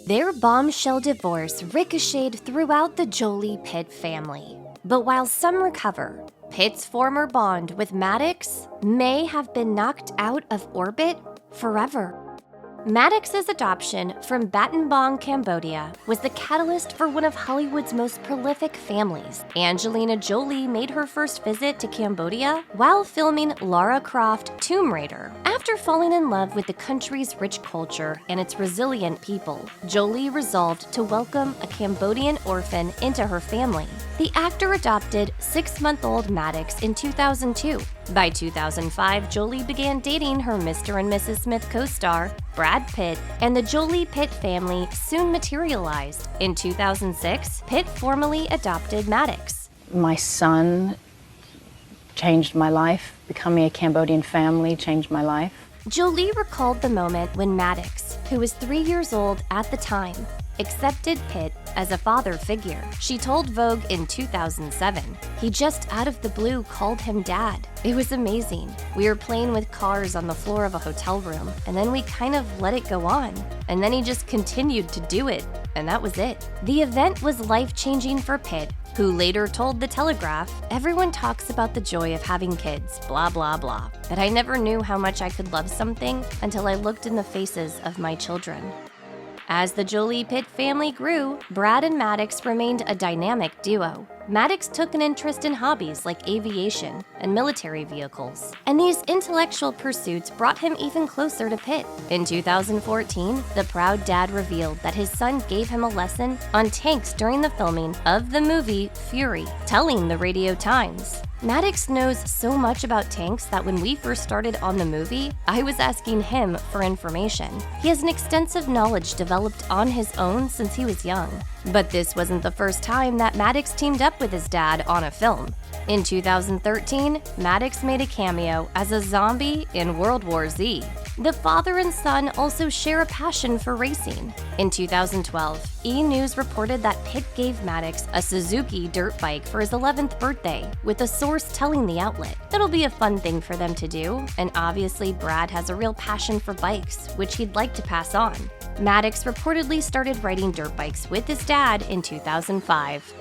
Their bombshell divorce ricocheted throughout the Jolie-Pitt family. But while some recover, Pitt's former bond with Maddox may have been knocked out of orbit forever. Maddox's adoption from Battambang, Cambodia, was the catalyst for one of Hollywood's most prolific families. Angelina Jolie made her first visit to Cambodia while filming Lara Croft Tomb Raider. After falling in love with the country's rich culture and its resilient people, Jolie resolved to welcome a Cambodian orphan into her family. The actor adopted 6-month-old Maddox in 2002. By 2005, Jolie began dating her Mr. and Mrs. Smith co-star, Brad Pitt, and the Jolie-Pitt family soon materialized. In 2006, Pitt formally adopted Maddox. My son changed my life. Becoming a Cambodian family changed my life. Jolie recalled the moment when Maddox, who was 3 years old at the time, accepted Pitt as a father figure. She told Vogue in 2007, "He just out of the blue called him dad. It was amazing. We were playing with cars on the floor of a hotel room, and then we kind of let it go on. And then he just continued to do it, and that was it." The event was life-changing for Pitt, who later told The Telegraph, "Everyone talks about the joy of having kids, blah, blah, blah. But I never knew how much I could love something until I looked in the faces of my children." As the Jolie-Pitt family grew, Brad and Maddox remained a dynamic duo. Maddox took an interest in hobbies like aviation and military vehicles, and these intellectual pursuits brought him even closer to Pitt. In 2014, the proud dad revealed that his son gave him a lesson on tanks during the filming of the movie Fury, telling the Radio Times, "Maddox knows so much about tanks that when we first started on the movie, I was asking him for information. He has an extensive knowledge developed on his own since he was young." But this wasn't the first time that Maddox teamed up with his dad on a film. In 2013, Maddox made a cameo as a zombie in World War Z. The father and son also share a passion for racing. In 2012, E! News reported that Pitt gave Maddox a Suzuki dirt bike for his 11th birthday, with a source telling the outlet. It'll be a fun thing for them to do, and obviously Brad has a real passion for bikes, which he'd like to pass on. Maddox reportedly started riding dirt bikes with his dad in 2005.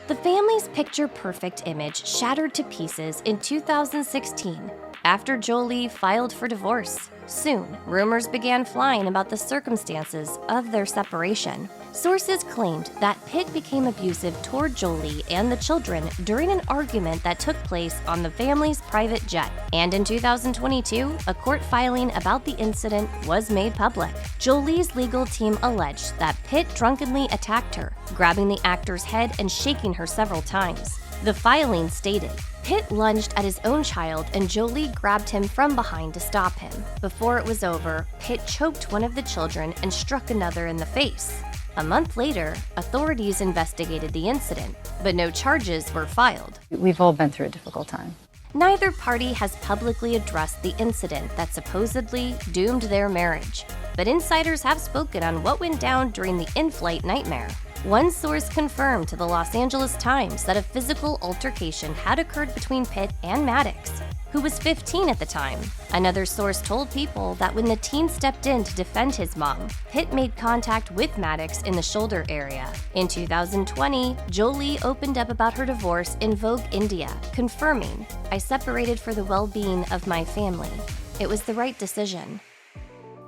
The family's picture-perfect image shattered to pieces in 2016 after Jolie filed for divorce. Soon, rumors began flying about the circumstances of their separation. Sources claimed that Pitt became abusive toward Jolie and the children during an argument that took place on the family's private jet. And in 2022, a court filing about the incident was made public. Jolie's legal team alleged that Pitt drunkenly attacked her, grabbing the actor's head and shaking her several times. The filing stated, Pitt lunged at his own child and Jolie grabbed him from behind to stop him. Before it was over, Pitt choked one of the children and struck another in the face. A month later, authorities investigated the incident, but no charges were filed. We've all been through a difficult time. Neither party has publicly addressed the incident that supposedly doomed their marriage, but insiders have spoken on what went down during the in-flight nightmare. One source confirmed to the Los Angeles Times that a physical altercation had occurred between Pitt and Maddox, who was 15 at the time. Another source told People that when the teen stepped in to defend his mom, Pitt made contact with Maddox in the shoulder area. In 2020, Jolie opened up about her divorce in Vogue India, confirming, "I separated for the well-being of my family. It was the right decision."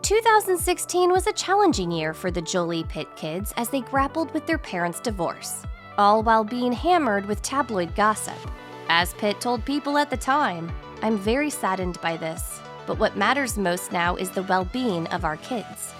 2016 was a challenging year for the Jolie-Pitt kids as they grappled with their parents' divorce, all while being hammered with tabloid gossip. As Pitt told People at the time, "I'm very saddened by this, but what matters most now is the well-being of our kids."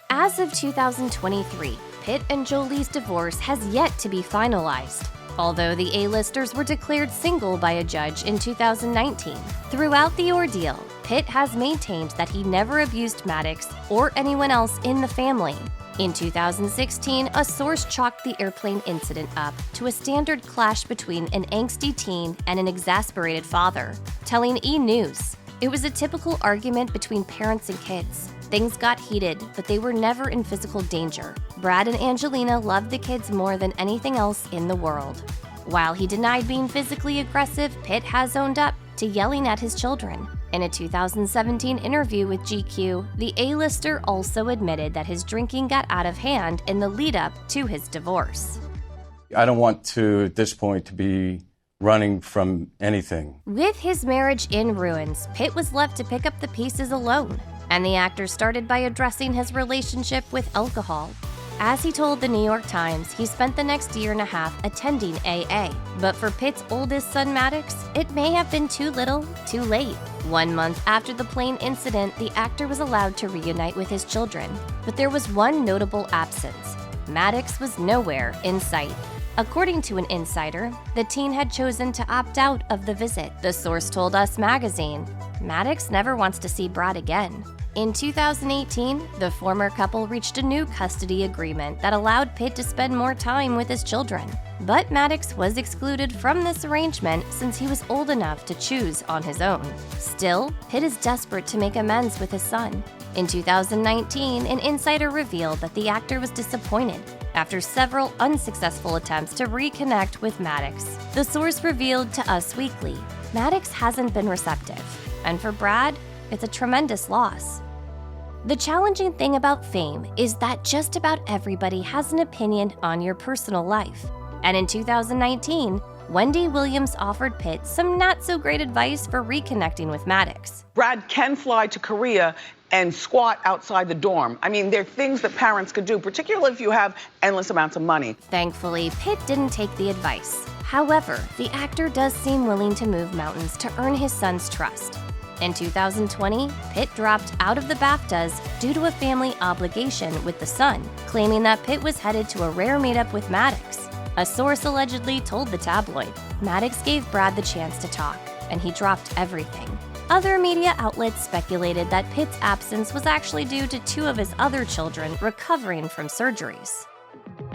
As of 2023, Pitt and Jolie's divorce has yet to be finalized, although the A-listers were declared single by a judge in 2019. Throughout the ordeal, Pitt has maintained that he never abused Maddox or anyone else in the family. In 2016, a source chalked the airplane incident up to a standard clash between an angsty teen and an exasperated father, telling E! News, "It was a typical argument between parents and kids. Things got heated, but they were never in physical danger. Brad and Angelina loved the kids more than anything else in the world." While he denied being physically aggressive, Pitt has owned up to yelling at his children. In a 2017 interview with GQ, the A-lister also admitted that his drinking got out of hand in the lead-up to his divorce. I don't want to, at this point, to be running from anything. With his marriage in ruins, Pitt was left to pick up the pieces alone, and the actor started by addressing his relationship with alcohol. As he told the New York Times, he spent the next year and a half attending AA. But for Pitt's oldest son, Maddox, it may have been too little, too late. 1 month after the plane incident, the actor was allowed to reunite with his children. But there was one notable absence. Maddox was nowhere in sight. According to an insider, the teen had chosen to opt out of the visit. The source told Us magazine, Maddox never wants to see Brad again. In 2018, the former couple reached a new custody agreement that allowed Pitt to spend more time with his children. But Maddox was excluded from this arrangement since he was old enough to choose on his own. Still, Pitt is desperate to make amends with his son. In 2019, an insider revealed that the actor was disappointed after several unsuccessful attempts to reconnect with Maddox. The source revealed to Us Weekly, Maddox hasn't been receptive, and for Brad, it's a tremendous loss. The challenging thing about fame is that just about everybody has an opinion on your personal life. And in 2019, Wendy Williams offered Pitt some not-so-great advice for reconnecting with Maddox. Brad can fly to Korea and squat outside the dorm. I mean, there are things that parents could do, particularly if you have endless amounts of money. Thankfully, Pitt didn't take the advice. However, the actor does seem willing to move mountains to earn his son's trust. In 2020, Pitt dropped out of the BAFTAs due to a family obligation with the son, claiming that Pitt was headed to a rare meetup with Maddox. A source allegedly told the tabloid, Maddox gave Brad the chance to talk, and he dropped everything. Other media outlets speculated that Pitt's absence was actually due to 2 of his other children recovering from surgeries.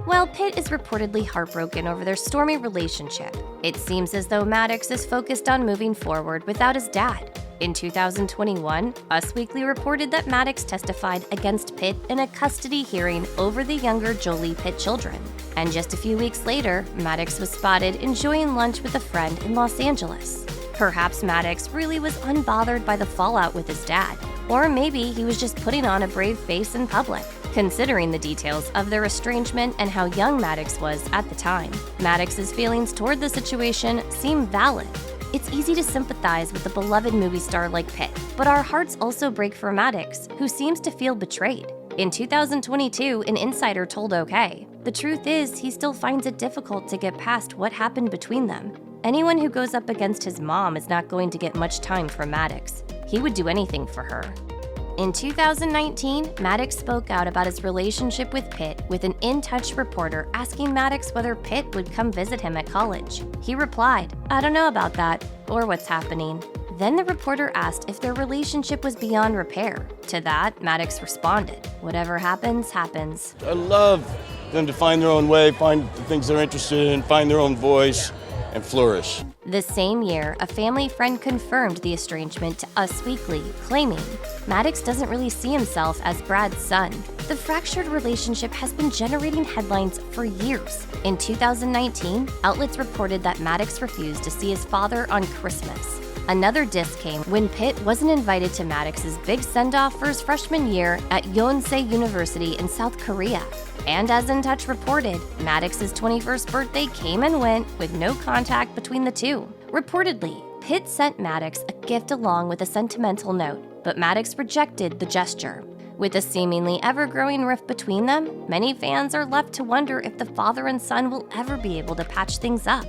While Pitt is reportedly heartbroken over their stormy relationship, it seems as though Maddox is focused on moving forward without his dad. In 2021, Us Weekly reported that Maddox testified against Pitt in a custody hearing over the younger Jolie-Pitt children. And just a few weeks later, Maddox was spotted enjoying lunch with a friend in Los Angeles. Perhaps Maddox really was unbothered by the fallout with his dad, or maybe he was just putting on a brave face in public. Considering the details of their estrangement and how young Maddox was at the time, Maddox's feelings toward the situation seem valid. It's easy to sympathize with a beloved movie star like Pitt, but our hearts also break for Maddox, who seems to feel betrayed. In 2022, an insider told OK, the truth is he still finds it difficult to get past what happened between them. Anyone who goes up against his mom is not going to get much time from Maddox. He would do anything for her. In 2019, Maddox spoke out about his relationship with Pitt with an In Touch reporter asking Maddox whether Pitt would come visit him at college. He replied, I don't know about that, or what's happening. Then the reporter asked if their relationship was beyond repair. To that, Maddox responded, whatever happens, happens. I love them to find their own way, find the things they're interested in, find their own voice, and flourish. The same year, a family friend confirmed the estrangement to Us Weekly, claiming Maddox doesn't really see himself as Brad's son. The fractured relationship has been generating headlines for years. In 2019, outlets reported that Maddox refused to see his father on Christmas. Another diss came when Pitt wasn't invited to Maddox's big send-off for his freshman year at Yonsei University in South Korea. And as In Touch reported, Maddox's 21st birthday came and went with no contact between the two. Reportedly, Pitt sent Maddox a gift along with a sentimental note, but Maddox rejected the gesture. With a seemingly ever-growing rift between them, many fans are left to wonder if the father and son will ever be able to patch things up.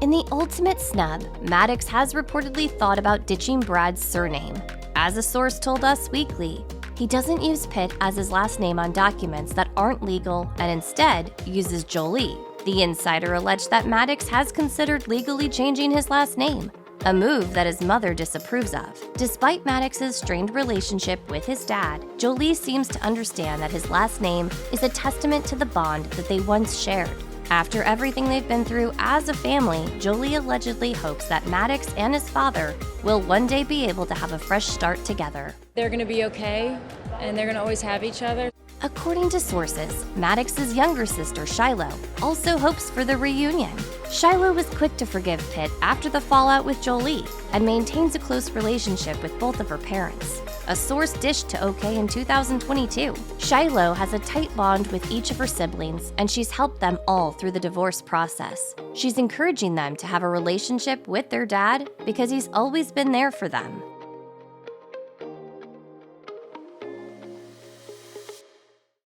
In the ultimate snub, Maddox has reportedly thought about ditching Brad's surname. As a source told Us Weekly, he doesn't use Pitt as his last name on documents that aren't legal and instead uses Jolie. The insider alleged that Maddox has considered legally changing his last name, a move that his mother disapproves of. Despite Maddox's strained relationship with his dad, Jolie seems to understand that his last name is a testament to the bond that they once shared. After everything they've been through as a family, Jolie allegedly hopes that Maddox and his father will one day be able to have a fresh start together. They're gonna be okay, and they're gonna always have each other. According to sources, Maddox's younger sister, Shiloh, also hopes for the reunion. Shiloh was quick to forgive Pitt after the fallout with Jolie and maintains a close relationship with both of her parents. A source dished to OK in 2022. Shiloh has a tight bond with each of her siblings, and she's helped them all through the divorce process. She's encouraging them to have a relationship with their dad because he's always been there for them.